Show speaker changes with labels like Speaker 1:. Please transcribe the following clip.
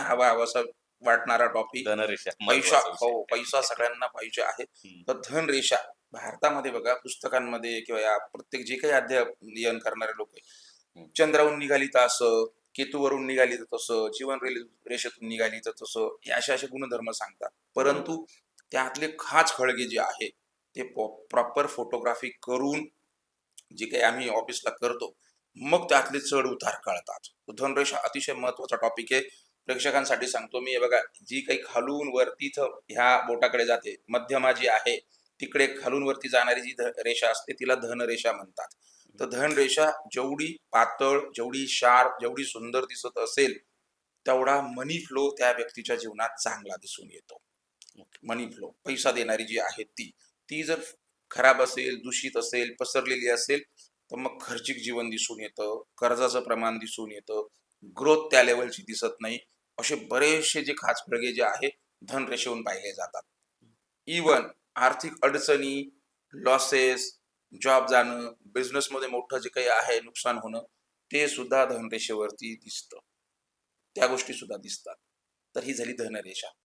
Speaker 1: हवा हवासा वाटणारा टॉपिक.
Speaker 2: धनरेषा
Speaker 1: पैसा,
Speaker 2: महत्वाचा
Speaker 1: हो,
Speaker 2: विषय.
Speaker 1: पैसा सगळ्यांना पाहिजे आहे.
Speaker 2: हम्म,
Speaker 1: तर धनरेषा भारतामध्ये बघा, पुस्तकांमध्ये किंवा या प्रत्येक जे काही अध्ययन करणारे लोक आहे,
Speaker 2: हम्म,
Speaker 1: चंद्रावरून निघाली तर असं, केतूवरून निघाली तर तसं, रेषेतून निघाली तर तसं, हे असे असे गुणधर्म सांगतात.
Speaker 2: बरोबर.
Speaker 1: परंतु त्यातले खाच खळगे जे आहे ते प्रॉपर फोटोग्राफी करून जे काही आम्ही ऑफिसला करतो, मग त्यातले चढ उतार कळतात. तर धनरेषा अतिशय महत्वाचा टॉपिक आहे. प्रेक्षकांसाठी सांगतो मी, हे बघा, जी काही खालून वरती इथं ह्या बोटाकडे जाते, मध्यमा जी आहे तिकडे खालून वरती जाणारी जी रेषा असते तिला धनरेषा म्हणतात. तर धनरेषा जेवढी पातळ, जेवढी शार्प, जेवढी सुंदर दिसत असेल, तेवढा मनी फ्लो त्या व्यक्तीच्या जीवनात चांगला दिसून येतो. मनी फ्लो, पैसा देणारी जी आहे ती, ती जर खराब असेल, दूषित असेल, पसरलेली असेल, तर मग खर्चिक जीवन दिसून येतं, कर्जाचं प्रमाण दिसून येतं, ग्रोथ त्या लेवलची दिसत नाही. असे बरेचसे जे खाचखळगे जे आहे धनरेषेहून पाहिले जातात. इवन आर्थिक अडचणी, लॉसेस, जॉब जाणं, बिझनेसमध्ये मोठं जे काही आहे नुकसान होणं, ते सुद्धा धनरेषेवरती दिसतं. त्या गोष्टी सुद्धा दिसतात. तर ही झाली धनरेषा.